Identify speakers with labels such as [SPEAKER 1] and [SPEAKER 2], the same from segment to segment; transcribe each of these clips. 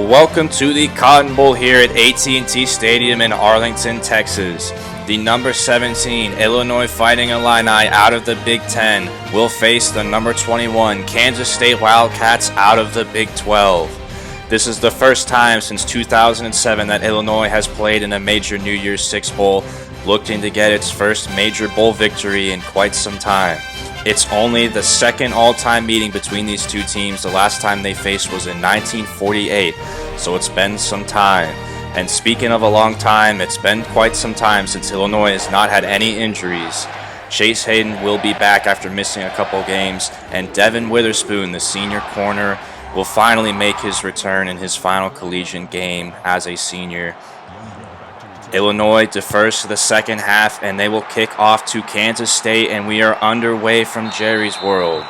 [SPEAKER 1] Welcome to the Cotton Bowl here at AT&T Stadium in Arlington, Texas. The number 17 Illinois Fighting Illini out of the Big Ten will face the number 21 Kansas State Wildcats out of the Big 12. This is the first time since 2007 that Illinois has played in a major New Year's Six Bowl, looking to get its first major bowl victory in quite some time. It's only the second all-time meeting between these two teams. The last time they faced was in 1948, so it's been some time. And speaking of a long time, it's been quite some time since Illinois has not had any injuries. Chase Hayden will be back after missing a couple games, and Devin Witherspoon, the senior corner, will finally make his return in his final collegiate game as a senior. Illinois defers to the second half, and they will kick off to Kansas State, and we are underway from Jerry's World.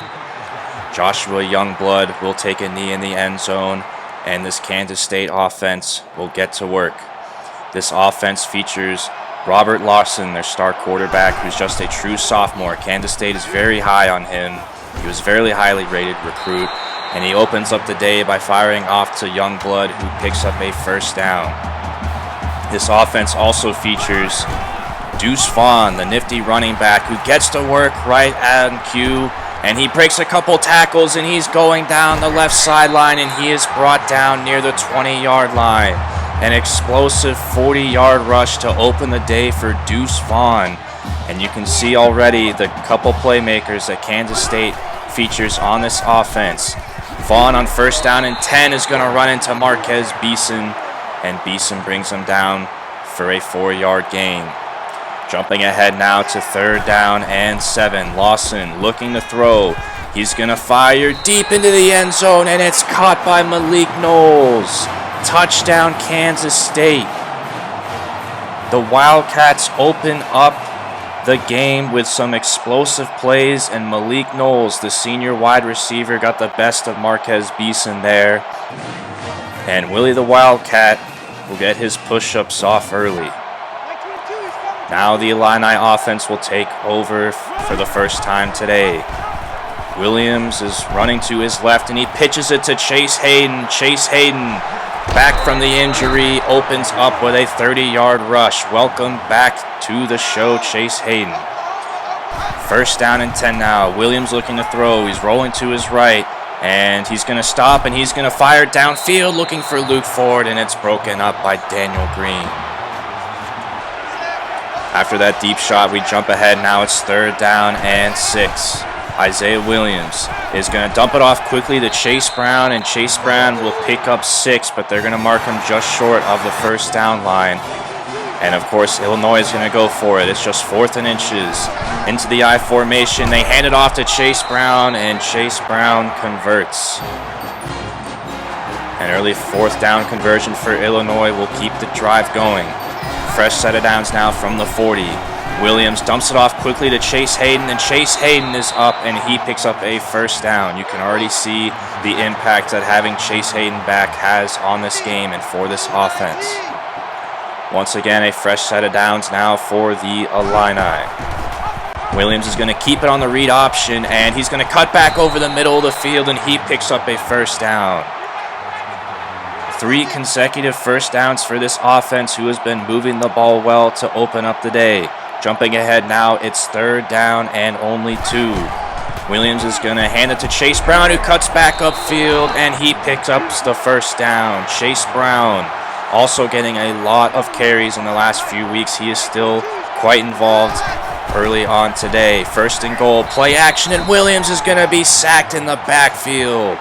[SPEAKER 1] Joshua Youngblood will take a knee in the end zone, and this Kansas State offense will get to work. This offense features Robert Lawson, their star quarterback, who's just a true sophomore. Kansas State is very high on him. He was a very highly rated recruit, and he opens up the day by firing off to Youngblood, who picks up a first down. This offense also features Deuce Vaughn, the nifty running back, who gets to work right on cue, and he breaks a couple tackles, and he's going down the left sideline, and he is brought down near the 20-yard line. An explosive 40-yard rush to open the day for Deuce Vaughn. And you can see already the couple playmakers that Kansas State features on this offense. Vaughn on first down and 10 is going to run into Marquez Beeson, and Beeson brings him down for a 4-yard gain. Jumping ahead now to third down and 7. Lawson looking to throw. He's going to fire deep into the end zone, and it's caught by Malik Knowles. Touchdown, Kansas State. The Wildcats open up the game with some explosive plays, and Malik Knowles, the senior wide receiver, got the best of Marquez Beeson there. And Willie the Wildcat will get his push-ups off early. Now the Illini offense will take over for the first time today. Williams is running to his left, and he pitches it to Chase Hayden. Chase Hayden, back from the injury, opens up with a 30-yard rush. Welcome back to the show, Chase Hayden. First down and 10 now. Williams looking to throw. He's rolling to his right, and he's going to stop, and he's going to fire downfield looking for Luke Ford, and it's broken up by Daniel Green. After that deep shot, we jump ahead. Now it's third down and 6. Isaiah Williams is going to dump it off quickly to Chase Brown, and Chase Brown will pick up 6, but they're going to mark him just short of the first down line. And of course, Illinois is going to go for it. It's just 4th and inches into the I formation. They hand it off to Chase Brown, and Chase Brown converts. An early 4th down conversion for Illinois will keep the drive going. Fresh set of downs now from the 40. Williams dumps it off quickly to Chase Hayden, and Chase Hayden is up, and he picks up a first down. You can already see the impact that having Chase Hayden back has on this game and for this offense. Once again, a fresh set of downs now for the Illini. Williams is going to keep it on the read option, and he's going to cut back over the middle of the field, and he picks up a first down. 3 consecutive first downs for this offense, who has been moving the ball well to open up the day. Jumping ahead now, it's third down and only 2. Williams is going to hand it to Chase Brown, who cuts back upfield, and he picks up the first down. Chase Brown also getting a lot of carries in the last few weeks. He is still quite involved early on today. First and goal, play action, and Williams is going to be sacked in the backfield.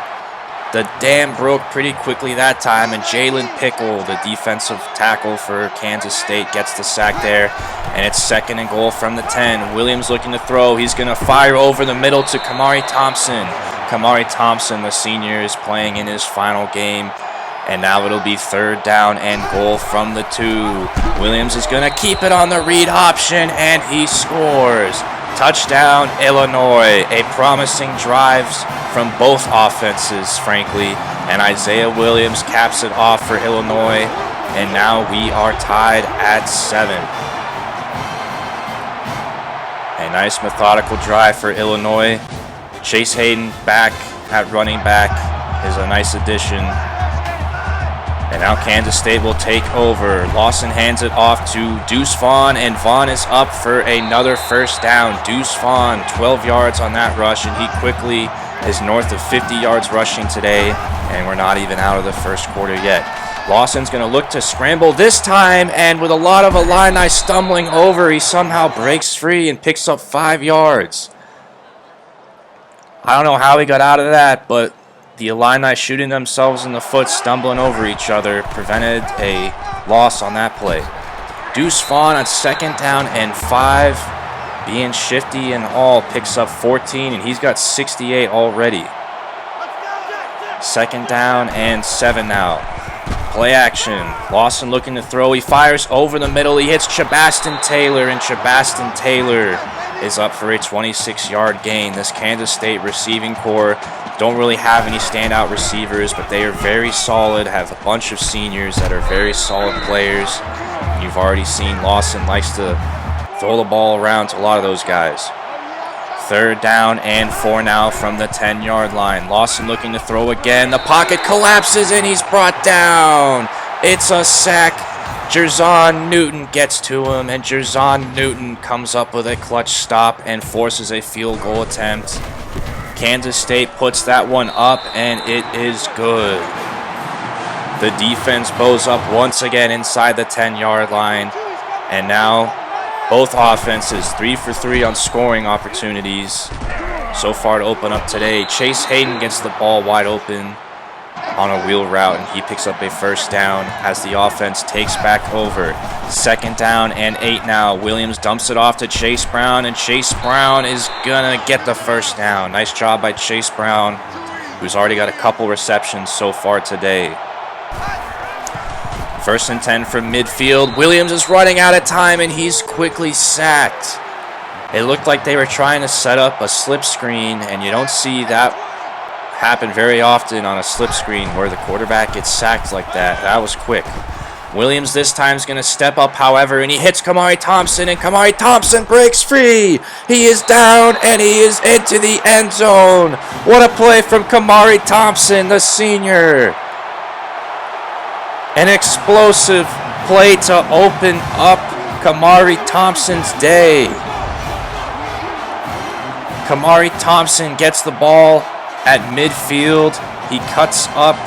[SPEAKER 1] The dam broke pretty quickly that time, and Jalen Pickle, the defensive tackle for Kansas State, gets the sack there, and it's 2nd and goal from the 10. Williams looking to throw. He's going to fire over the middle to Kamari Thompson. Kamari Thompson, the senior, is playing in his final game, and now it'll be 3rd down and goal from the 2. Williams is going to keep it on the read option, and he scores. Touchdown, Illinois. A promising drives from both offenses, frankly, and Isaiah Williams caps it off for Illinois, and now we are tied at 7. A nice methodical drive for Illinois. Chase Hayden back at running back is a nice addition. And now Kansas State will take over. Lawson hands it off to Deuce Vaughn, and Vaughn is up for another first down. Deuce Vaughn, 12 yards on that rush, and he quickly is north of 50 yards rushing today, and we're not even out of the first quarter yet. Lawson's going to look to scramble this time, and with a lot of Illini stumbling over, he somehow breaks free and picks up 5 yards. I don't know how he got out of that, but the Illini shooting themselves in the foot, stumbling over each other, prevented a loss on that play. Deuce Vaughn on 2nd down and 5, being shifty and all, picks up 14, and he's got 68 already. 2nd down and 7 now. Play action. Lawson looking to throw. He fires over the middle. He hits Chabastin Taylor, and Chabastin Taylor is up for a 26-yard gain. This Kansas State receiving corps don't really have any standout receivers, but they are very solid, have a bunch of seniors that are very solid players. You've already seen Lawson likes to throw the ball around to a lot of those guys. 3rd down and 4 now from the 10-yard line. Lawson looking to throw again. The pocket collapses and he's brought down. It's a sack. Jerzon Newton gets to him, and Jerzon Newton comes up with a clutch stop and forces a field goal attempt. Kansas State puts that one up, and it is good. The defense bows up once again inside the 10-yard line, and now both offenses 3 for 3 on scoring opportunities so far to open up today. Chase Hayden gets the ball wide open on a wheel route, and he picks up a first down as the offense takes back over. 2nd down and 8 now. Williams dumps it off to Chase Brown, and Chase Brown is gonna get the first down. Nice job by Chase Brown, who's already got a couple receptions so far today. 1st and 10 from midfield. Williams is running out of time, and he's quickly sacked. It looked like they were trying to set up a slip screen, and you don't see that happen very often on a slip screen where the quarterback gets sacked like that. That was quick. Williams this time is going to step up, however, and he hits Kamari Thompson, and Kamari Thompson breaks free. He is down, and he is into the end zone. What a play from Kamari Thompson, the senior. An explosive play to open up Kamari Thompson's day. Kamari Thompson gets the ball at midfield. He cuts up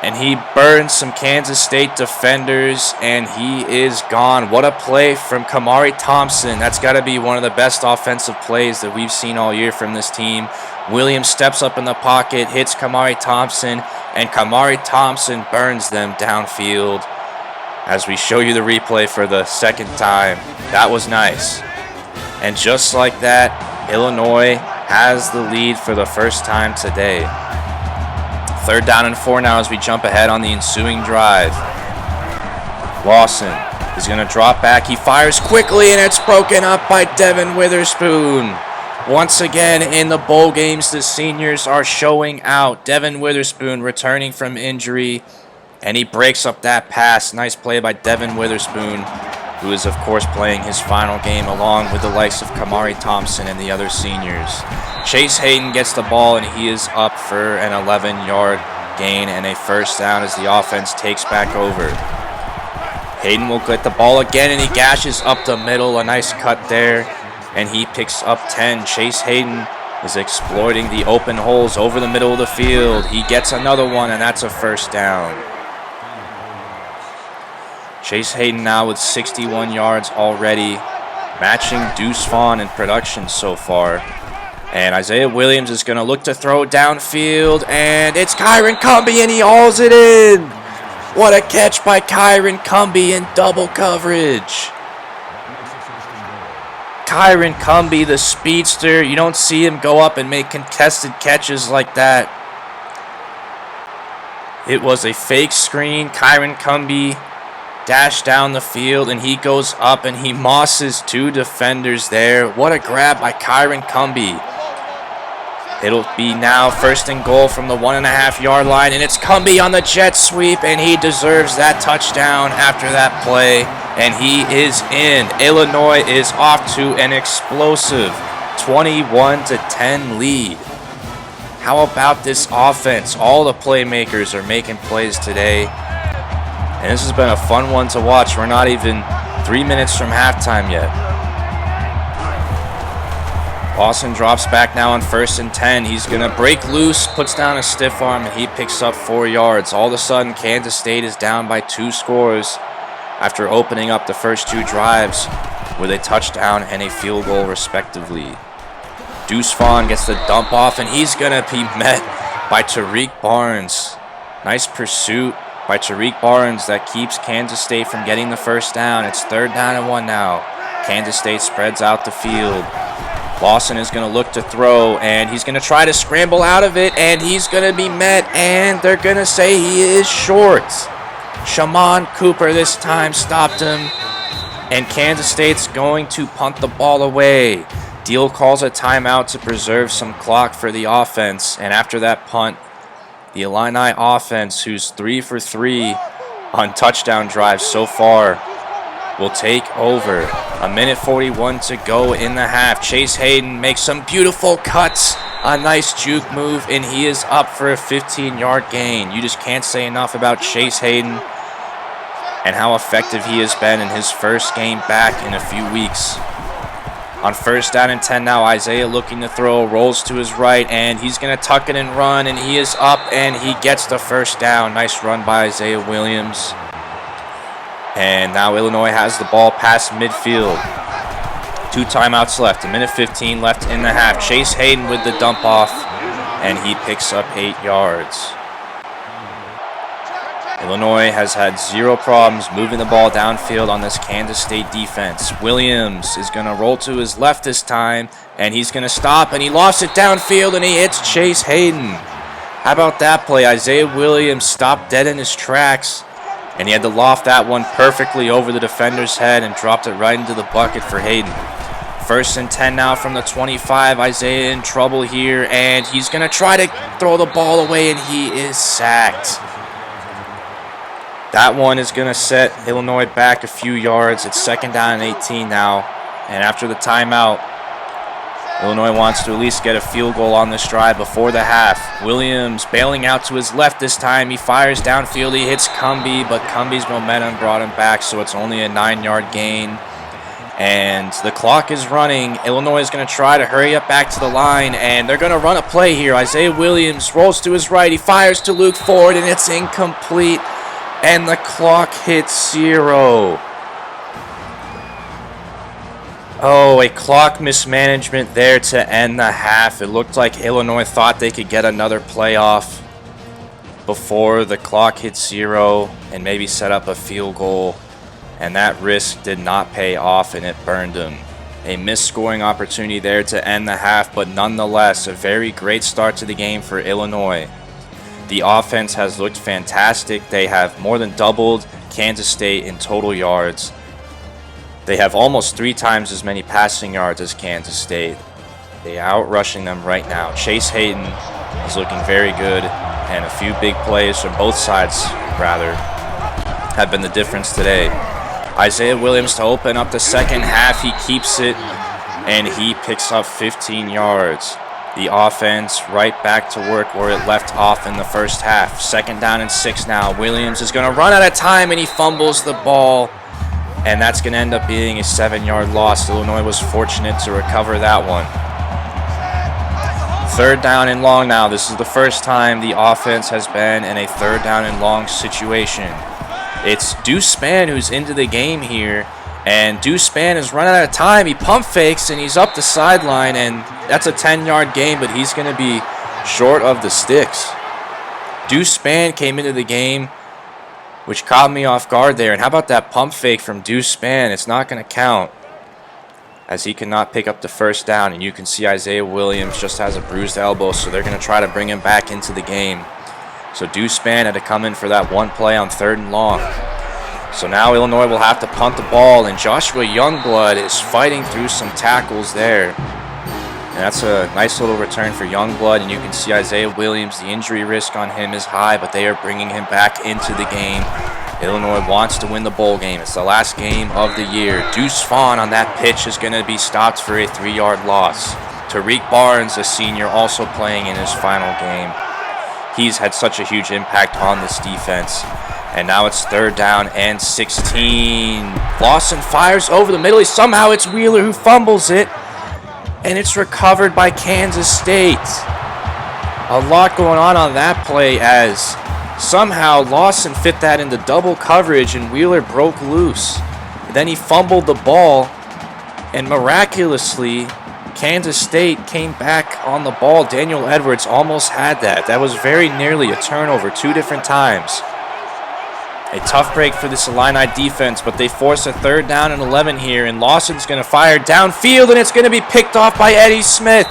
[SPEAKER 1] and he burns some Kansas State defenders, and he is gone. What a play from Kamari Thompson. That's got to be one of the best offensive plays that we've seen all year from this team. Williams steps up in the pocket, hits Kamari Thompson, and Kamari Thompson burns them downfield. As we show you the replay for the 2nd time, that was nice. And just like that, Illinois has the lead for the first time today. 3rd down and 4 now as we jump ahead on the ensuing drive. Lawson is going to drop back. He fires quickly, and it's broken up by Devin Witherspoon. Once again in the bowl games, the seniors are showing out. Devin Witherspoon returning from injury, and he breaks up that pass. Nice play by Devin Witherspoon, who is, of course, playing his final game along with the likes of Kamari Thompson and the other seniors. Chase Hayden gets the ball, and he is up for an 11-yard gain and a first down as the offense takes back over. Hayden will get the ball again, and he gashes up the middle. A nice cut there, and he picks up 10. Chase Hayden is exploiting the open holes over the middle of the field. He gets another one, and that's a first down. Chase Hayden now with 61 yards already, matching Deuce Vaughn in production so far. And Isaiah Williams is going to look to throw downfield, and it's Kyron Cumby, and he hauls it in. What a catch by Kyron Cumby in double coverage. Kyron Cumby, the speedster, you don't see him go up and make contested catches like that. It was a fake screen. Kyron Cumby dashed down the field, and he goes up and he mosses 2 defenders there. What a grab by Kyron Cumby. It'll be now 1st and goal from the 1.5-yard line, and it's Cumby on the jet sweep, and he deserves that touchdown after that play, and he is in. Illinois is off to an explosive 21-10 lead. How about this offense? All the playmakers are making plays today. And this has been a fun one to watch. We're not even 3 minutes from halftime yet. Lawson drops back now on 1st and 10. He's going to break loose, puts down a stiff arm, and he picks up 4 yards. All of a sudden, Kansas State is down by 2 scores after opening up the first 2 drives with a touchdown and a field goal, respectively. Deuce Vaughn gets the dump off, and he's going to be met by Tariq Barnes. Nice pursuit by Tariq Barnes that keeps Kansas State from getting the first down. It's 3rd down and 1 now. Kansas State spreads out the field. Lawson is going to look to throw, and he's going to try to scramble out of it, and he's going to be met, and they're going to say he is short. Shaman Cooper this time stopped him, and Kansas State's going to punt the ball away. Diehl calls a timeout to preserve some clock for the offense, and after that punt, the Illini offense, who's 3 for 3 on touchdown drives so far, will take over. 1:41 to go in the half. Chase Hayden makes some beautiful cuts. A nice juke move, and he is up for a 15-yard gain. You just can't say enough about Chase Hayden and how effective he has been in his first game back in a few weeks. On 1st down and 10 now, Isaiah looking to throw, rolls to his right, and he's going to tuck it and run, and he is up, and he gets the first down. Nice run by Isaiah Williams. And now Illinois has the ball past midfield. 2 timeouts left, 1:15 left in the half. Chase Hayden with the dump off, and he picks up 8 yards. Illinois has had 0 problems moving the ball downfield on this Kansas State defense. Williams is going to roll to his left this time, and he's going to stop, and he lost it downfield, and he hits Chase Hayden. How about that play? Isaiah Williams stopped dead in his tracks, and he had to loft that one perfectly over the defender's head and dropped it right into the bucket for Hayden. 1st and 10 now from the 25. Isaiah in trouble here, and he's going to try to throw the ball away, and he is sacked. That one is going to set Illinois back a few yards. It's 2nd down and 18 now. And after the timeout, Illinois wants to at least get a field goal on this drive before the half. Williams bailing out to his left this time. He fires downfield. He hits Cumbie, but Cumbie's momentum brought him back, so it's only a 9-yard gain. And the clock is running. Illinois is going to try to hurry up back to the line, and they're going to run a play here. Isaiah Williams rolls to his right. He fires to Luke Ford, and it's incomplete. And the clock hits 0. Oh, a clock mismanagement there to end the half. It looked like Illinois thought they could get another playoff before the clock hit 0 and maybe set up a field goal. And that risk did not pay off, and it burned them. A missed scoring opportunity there to end the half, but nonetheless, a very great start to the game for Illinois. The offense has looked fantastic. They have more than doubled Kansas State in total yards. They have almost 3 times as many passing yards as Kansas State. They are outrushing them right now. Chase Hayden is looking very good, and a few big plays from both sides, rather, have been the difference today. Isaiah Williams to open up the second half. He keeps it, and he picks up 15 yards. The offense right back to work where it left off in the first half. 2nd down and 6 now. Williams is going to run out of time, and he fumbles the ball. And that's going to end up being a 7-yard loss. Illinois was fortunate to recover that one. 3rd down and long now. This is the first time the offense has been in a 3rd down and long situation. It's Deuce Spann who's into the game here. And Deuce Spann is running out of time. He pump fakes, and he's up the sideline, and that's a 10-yard gain, but he's going to be short of the sticks. Deuce Spann came into the game, which caught me off guard there. And how about that pump fake from Deuce Spann? It's not going to count, as he cannot pick up the first down. And you can see Isaiah Williams just has a bruised elbow, so they're going to try to bring him back into the game. So Deuce Spann had to come in for that one play on 3rd and long. So now Illinois will have to punt the ball, and Joshua Youngblood is fighting through some tackles there. And that's a nice little return for Youngblood, and you can see Isaiah Williams, the injury risk on him is high, but they are bringing him back into the game. Illinois wants to win the bowl game. It's the last game of the year. Deuce Vaughn on that pitch is going to be stopped for a 3-yard loss. Tariq Barnes, a senior, also playing in his final game. He's had such a huge impact on this defense. And now it's 3rd down and 16. Lawson fires over the middle. Somehow it's Wheeler who fumbles it. And it's recovered by Kansas State. A lot going on that play, as somehow Lawson fit that into double coverage and Wheeler broke loose. Then he fumbled the ball, and miraculously Kansas State came back on the ball. Daniel Edwards almost had that. That was very nearly a turnover 2 different times. A tough break for this Illini defense, but they force a 3rd down and 11 here, and Lawson's going to fire downfield, and it's going to be picked off by Eddie Smith.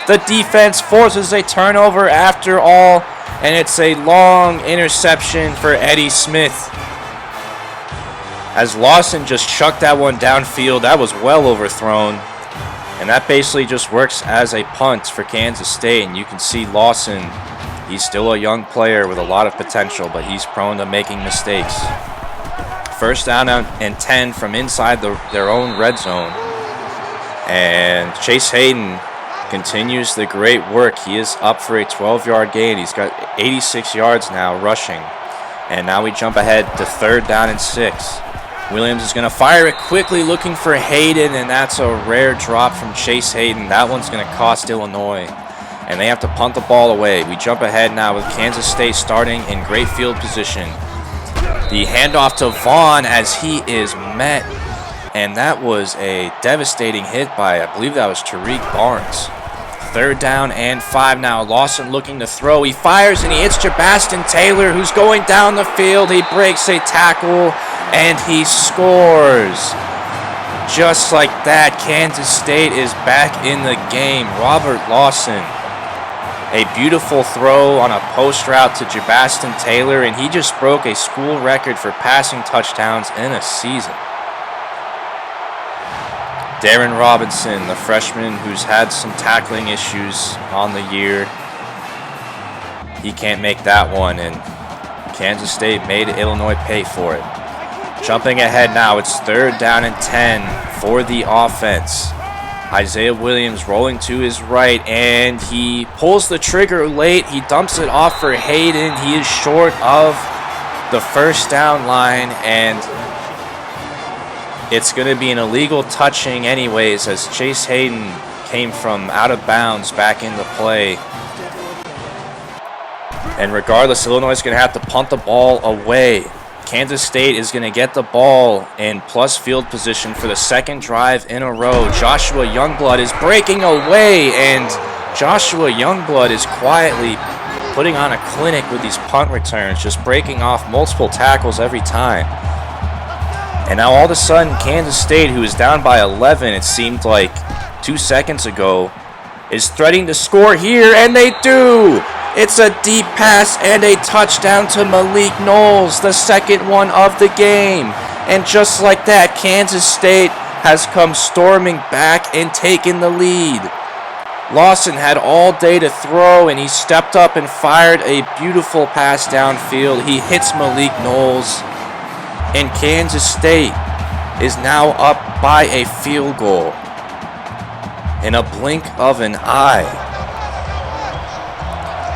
[SPEAKER 1] The defense forces a turnover after all, and it's a long interception for Eddie Smith. As Lawson just chucked that one downfield, that was well overthrown. And that basically just works as a punt for Kansas State, and you can see Lawson, he's still a young player with a lot of potential, but he's prone to making mistakes. 1st down and 10 from inside their own red zone. And Chase Hayden continues the great work. He is up for a 12-yard gain. He's got 86 yards now rushing. And now we jump ahead to 3rd down and 6. Williams is going to fire it quickly, looking for Hayden, and that's a rare drop from Chase Hayden. That one's going to cost Illinois, and they have to punt the ball away. We jump ahead now with Kansas State starting in great field position. The handoff to Vaughn as he is met, and that was a devastating hit by, I believe that was Tariq Barnes. 3rd down and 5 now. Lawson looking to throw. He fires and he hits Jabastin Taylor, who's going down the field. He breaks a tackle and he scores. Just like that, Kansas State is back in the game. Robert Lawson, a beautiful throw on a post route to Jabastin Taylor, and he just broke a school record for passing touchdowns in a season. Darren Robinson, the freshman who's had some tackling issues on the year, he can't make that one, and Kansas State made Illinois pay for it. Jumping ahead now, it's 3rd down and 10 for the offense. Isaiah Williams rolling to his right, and he pulls the trigger late. He dumps it off for Hayden. He is short of the 1st down line, and it's going to be an illegal touching anyways, as Chase Hayden came from out of bounds back into play. And regardless, Illinois is going to have to punt the ball away. Kansas State is going to get the ball in plus field position for the 2nd drive in a row. Joshua Youngblood is breaking away, and Joshua Youngblood is quietly putting on a clinic with these punt returns, just breaking off multiple tackles every time. And now all of a sudden, Kansas State, who is down by 11, it seemed like 2 seconds ago, is threatening to score here, and they do! It's a deep pass and a touchdown to Malik Knowles, the 2nd one of the game. And just like that, Kansas State has come storming back and taken the lead. Lawson had all day to throw, and he stepped up and fired a beautiful pass downfield. He hits Malik Knowles, and Kansas State is now up by a field goal in a blink of an eye.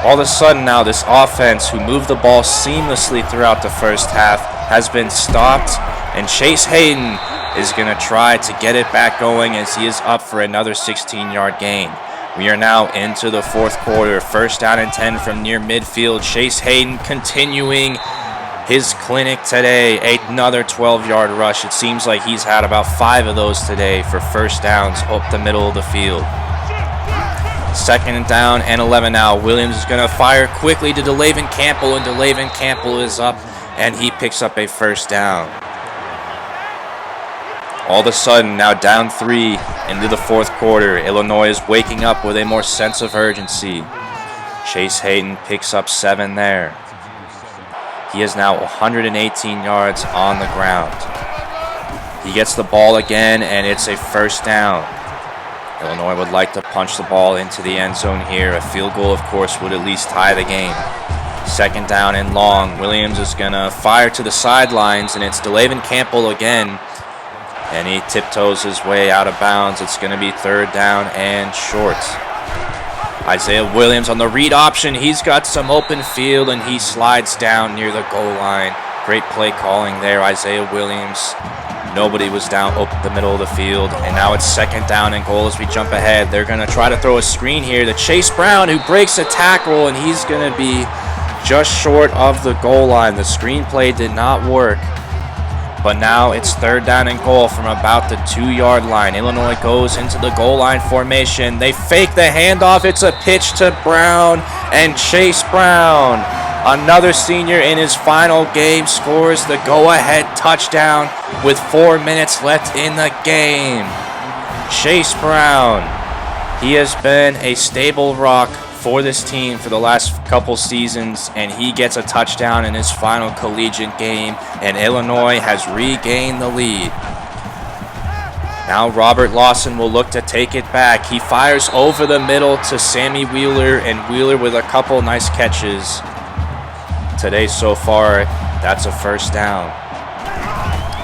[SPEAKER 1] All of a sudden now, this offense, who moved the ball seamlessly throughout the 1st half, has been stopped, and Chase Hayden is going to try to get it back going as he is up for another 16-yard gain. We are now into the 4th quarter. 1st down and 10 from near midfield. Chase Hayden continuing his clinic today. Another 12-yard rush. It seems like he's had about 5 of those today for 1st downs up the middle of the field. 2nd down and 11 now. Williams is going to fire quickly to DeLayvin Campbell, and DeLayvin Campbell is up, and he picks up a 1st down. All of a sudden, now down 3 into the 4th quarter. Illinois is waking up with a more sense of urgency. Chase Hayden picks up 7 there. He is now 118 yards on the ground. He gets the ball again, and it's a 1st down. Illinois would like to punch the ball into the end zone here. A field goal, of course, would at least tie the game. 2nd down and long. Williams is going to fire to the sidelines, and it's DeLayvin Campbell again. And he tiptoes his way out of bounds. It's going to be 3rd down and short. Isaiah Williams on the read option. He's got some open field, and he slides down near the goal line. Great play calling there, Isaiah Williams. Nobody was down open the middle of the field. And now it's 2nd down and goal as we jump ahead. They're going to try to throw a screen here to Chase Brown, who breaks a tackle, and he's going to be just short of the goal line. The screen play did not work. But now it's 3rd down and goal from about the 2-yard line. Illinois goes into the goal line formation. They fake the handoff. It's a pitch to Brown, and Chase Brown, another senior in his final game, scores the go-ahead touchdown with 4 minutes left in the game. Chase Brown, he has been a stable rock for this team for the last couple seasons, and he gets a touchdown in his final collegiate game, and Illinois has regained the lead. Now Robert Lawson will look to take it back. He fires over the middle to Sammy Wheeler, and Wheeler with a couple nice catches today so far. That's a 1st down.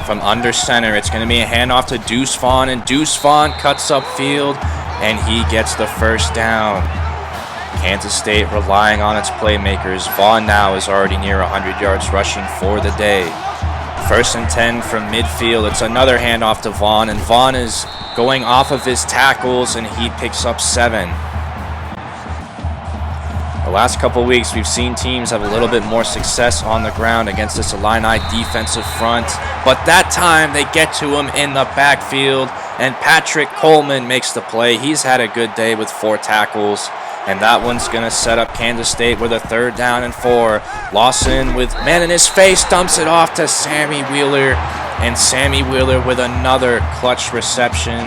[SPEAKER 1] From under center, it's going to be a handoff to Deuce Vaughn, and Deuce Vaughn cuts upfield, and he gets the 1st down. Kansas State relying on its playmakers. Vaughn now is already near 100 yards rushing for the day. 1st and 10 from midfield. It's another handoff to Vaughn, and Vaughn is going off of his tackles, and he picks up 7. The last couple weeks, we've seen teams have a little bit more success on the ground against this Illini defensive front, but that time they get to him in the backfield, and Patrick Coleman makes the play. He's had a good day with 4 tackles. And that one's going to set up Kansas State with a 3rd down and 4. Lawson with man in his face dumps it off to Sammy Wheeler. And Sammy Wheeler with another clutch reception.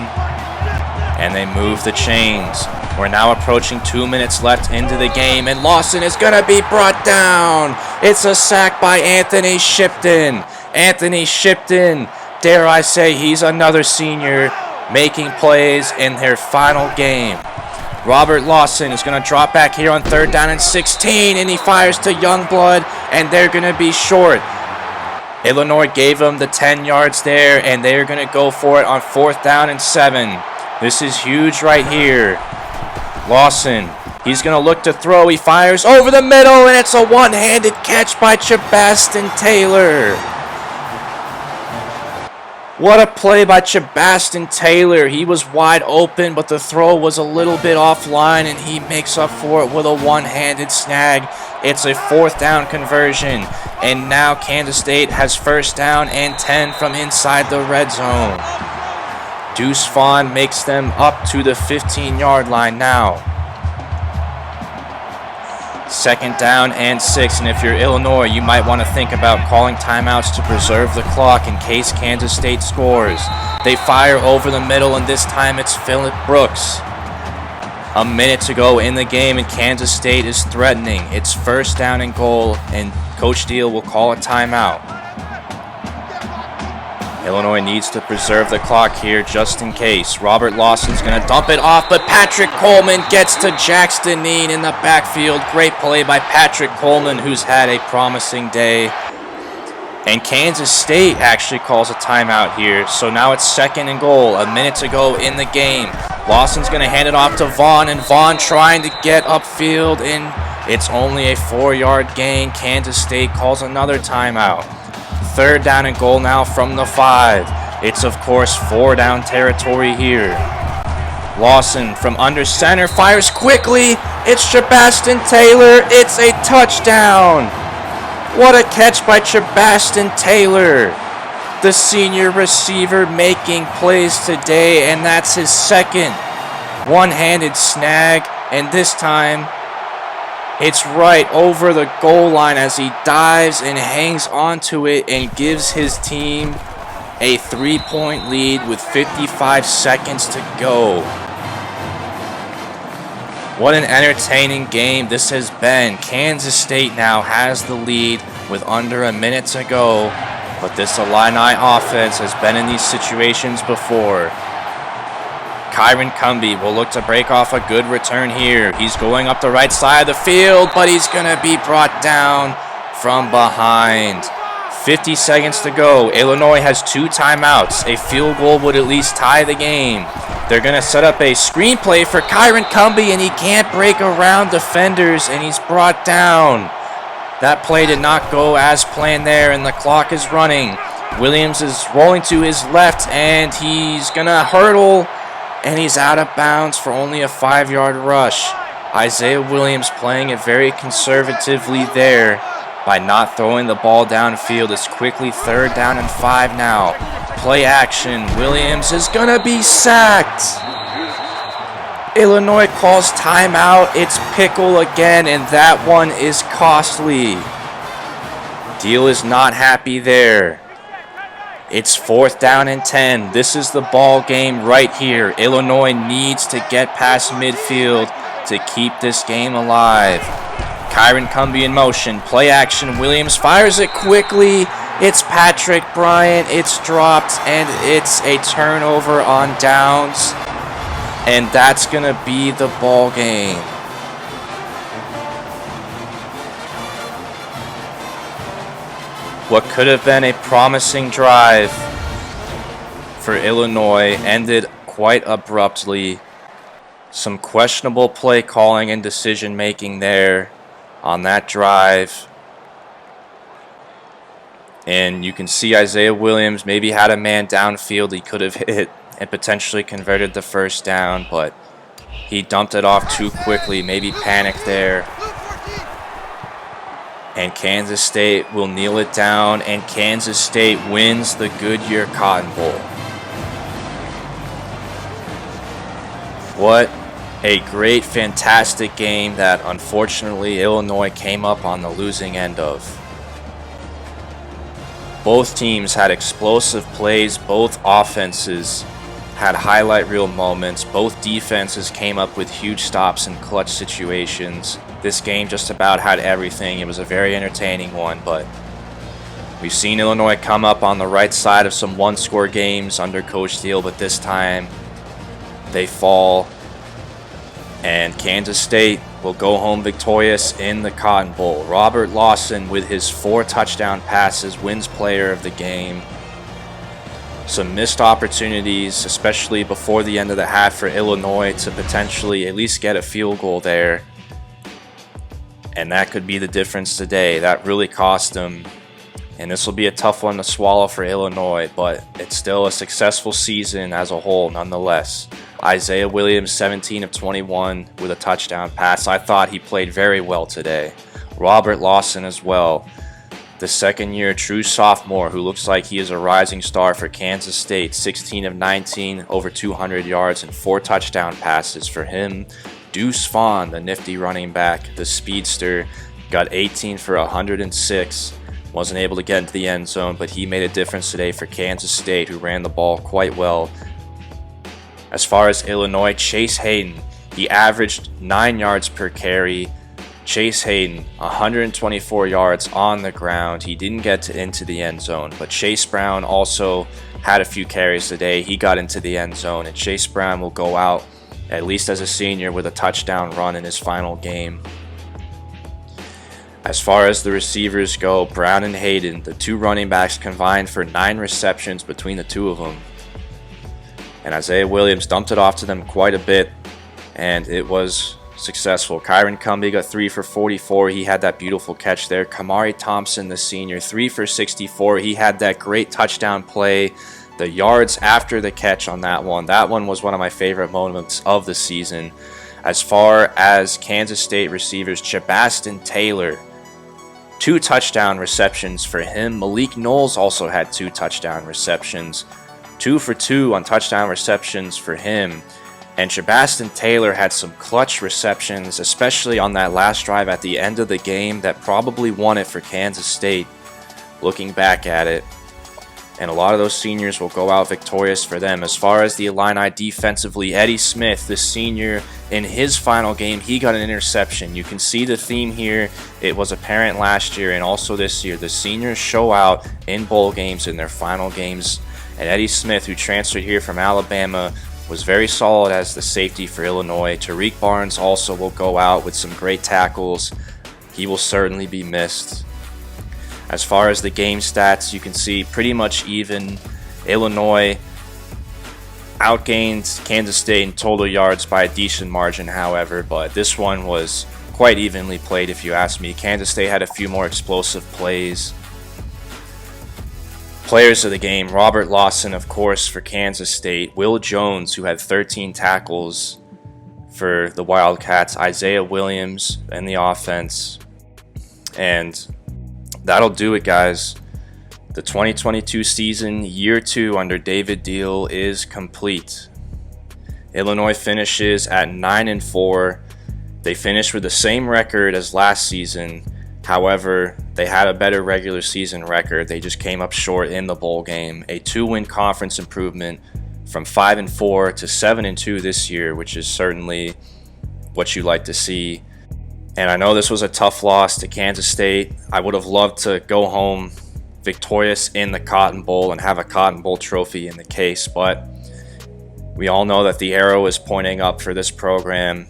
[SPEAKER 1] And they move the chains. We're now approaching 2 minutes left into the game. And Lawson is going to be brought down. It's a sack by Anthony Shipton. Anthony Shipton, dare I say, he's another senior making plays in their final game. Robert Lawson is going to drop back here on 3rd down and 16, and he fires to Youngblood, and they're going to be short. Illinois gave him the 10 yards there, and they're going to go for it on 4th down and 7. This is huge right here. Lawson, he's going to look to throw. He fires over the middle, and it's a one-handed catch by Chebastin Taylor. What a play by Chebastin Taylor. He was wide open, but the throw was a little bit offline, and he makes up for it with a one-handed snag. It's a 4th down conversion, and now Kansas State has 1st down and 10 from inside the red zone. Deuce Vaughn makes them up to the 15-yard line now. 2nd down and 6, and if you're Illinois, you might want to think about calling timeouts to preserve the clock in case Kansas State scores. They fire over the middle, and this time it's Phillip Brooks. A minute to go in the game, and Kansas State is threatening. It's 1st down and goal, and Coach Diehl will call a timeout. Illinois needs to preserve the clock here just in case. Robert Lawson's going to dump it off, but Patrick Coleman gets to Jackson Dean in the backfield. Great play by Patrick Coleman, who's had a promising day. And Kansas State actually calls a timeout here. So now it's 2nd and goal, a minute to go in the game. Lawson's going to hand it off to Vaughn, and Vaughn trying to get upfield, and it's only a 4-yard gain. Kansas State calls another timeout. 3rd down and goal now from the 5. It's, of course, 4-down territory here. Lawson from under center fires quickly. It's Chebastin Taylor. It's a touchdown. What a catch by Chebastin Taylor. The senior receiver making plays today, and that's his 2nd one-handed snag, and this time it's right over the goal line as he dives and hangs onto it and gives his team a 3-point lead with 55 seconds to go. What an entertaining game this has been. Kansas State now has the lead with under a minute to go, but this Illini offense has been in these situations before. Kyron Cumby will look to break off a good return here. He's going up the right side of the field, but he's going to be brought down from behind. 50 seconds to go. Illinois has 2 timeouts. A field goal would at least tie the game. They're going to set up a screenplay for Kyron Cumbie, and he can't break around defenders, and he's brought down. That play did not go as planned there, and the clock is running. Williams is rolling to his left, and he's going to hurdle, and he's out of bounds for only a 5-yard rush. Isaiah Williams playing it very conservatively there by not throwing the ball downfield. It's quickly 3rd down and 5 now. Play action. Williams is going to be sacked. Illinois calls timeout. It's Pickle again, and that one is costly. Diehl is not happy there. It's 4th down and 10. This is the ball game right here. Illinois needs to get past midfield to keep this game alive. Kyron Cumbie in motion. Play action. Williams fires it quickly. It's Patrick Bryant. It's dropped, and it's a turnover on downs. And that's going to be the ball game. What could have been a promising drive for Illinois ended quite abruptly. Some questionable play calling and decision making there on that drive. And you can see Isaiah Williams maybe had a man downfield he could have hit and potentially converted the 1st down, but he dumped it off too quickly, maybe panicked there. And Kansas State will kneel it down, and Kansas State wins the Goodyear Cotton Bowl. What a great, fantastic game that unfortunately Illinois came up on the losing end of. Both teams had explosive plays, both offenses had highlight reel moments, both defenses came up with huge stops in clutch situations. This game just about had everything. It was a very entertaining one, but we've seen Illinois come up on the right side of some one-score games under Coach Diehl, but this time they fall, and Kansas State will go home victorious in the Cotton Bowl. Robert Lawson, with his 4 touchdown passes, wins player of the game. Some missed opportunities, especially before the end of the half, for Illinois to potentially at least get a field goal there. And that could be the difference today. That really cost them. And this will be a tough one to swallow for Illinois, but it's still a successful season as a whole nonetheless. Isaiah Williams, 17 of 21 with a touchdown pass. I thought he played very well today. Robert Lawson as well, the second-year true sophomore who looks like he is a rising star for Kansas State. 16 of 19, over 200 yards and 4 touchdown passes for him. Deuce Vaughn, the nifty running back, the speedster, got 18 for 106. Wasn't able to get into the end zone, but he made a difference today for Kansas State, who ran the ball quite well. As far as Illinois, Chase Hayden, he averaged 9 yards per carry. Chase Hayden, 124 yards on the ground. He didn't get into the end zone, but Chase Brown also had a few carries today. He got into the end zone, and Chase Brown will go out, at least as a senior, with a touchdown run in his final game. As far as the receivers go, Brown and Hayden, the 2 running backs, combined for 9 receptions between the 2 of them. And Isaiah Williams dumped it off to them quite a bit, and it was successful. Kyron Cumbie got 3 for 44. He had that beautiful catch there. Kamari Thompson, the senior, 3 for 64. He had that great touchdown play. The yards after the catch on that one was one of my favorite moments of the season. As far as Kansas State receivers, Chabastin Taylor, 2 touchdown receptions for him. Malik Knowles also had 2 touchdown receptions. 2 for 2 on touchdown receptions for him. And Chabastin Taylor had some clutch receptions, especially on that last drive at the end of the game that probably won it for Kansas State, looking back at it. And a lot of those seniors will go out victorious for them. As far as the Illini defensively, Eddie Smith, the senior, in his final game, he got an interception. You can see the theme here. It was apparent last year and also this year. The seniors show out in bowl games in their final games. And Eddie Smith, who transferred here from Alabama, was very solid as the safety for Illinois. Tariq Barnes also will go out with some great tackles. He will certainly be missed. As far as the game stats, you can see pretty much even. Illinois outgained Kansas State in total yards by a decent margin, however, but this one was quite evenly played if you ask me. Kansas State had a few more explosive plays. Players of the game: Robert Lawson, of course, for Kansas State. Will Jones, who had 13 tackles for the Wildcats. Isaiah Williams in the offense. And that'll do it, guys. The 2022 season, year 2 under David Diehl, is complete. Illinois finishes at 9-4. They finished with the same record as last season. However, they had a better regular season record. They just came up short in the bowl game. A 2-win conference improvement from 5-4 to 7-2 this year, which is certainly what you like to see. And I know this was a tough loss to Kansas State. I would have loved to go home victorious in the Cotton Bowl and have a Cotton Bowl trophy in the case, but we all know that the arrow is pointing up for this program,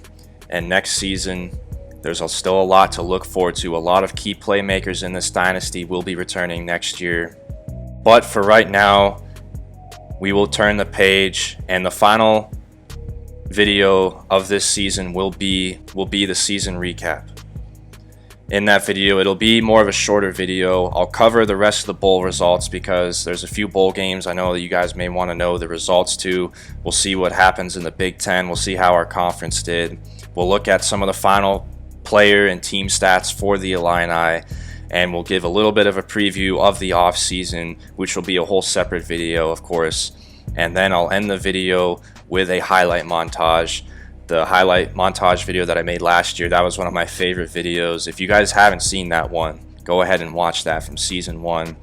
[SPEAKER 1] and next season there's still a lot to look forward to. A lot of key playmakers in this dynasty will be returning next year, but for right now we will turn the page, and the final video of this season will be the season recap. In that video, it'll be more of a shorter video. I'll cover the rest of the bowl results because there's a few bowl games I know that you guys may want to know the results to. We'll see what happens in the Big Ten. We'll see how our conference did. We'll look at some of the final player and team stats for the Illini, and we'll give a little bit of a preview of the off season, which will be a whole separate video, of course. And then I'll end the video with a highlight montage. The highlight montage video that I made last year, that was one of my favorite videos. If you guys haven't seen that one, go ahead and watch that from season 1.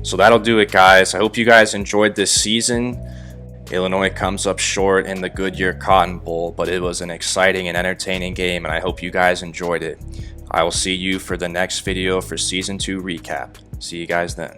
[SPEAKER 1] So that'll do it, guys. I hope you guys enjoyed this season. Illinois comes up short in the Goodyear Cotton Bowl, but it was an exciting and entertaining game, and I hope you guys enjoyed it. I will see you for the next video for season 2 recap. See you guys then.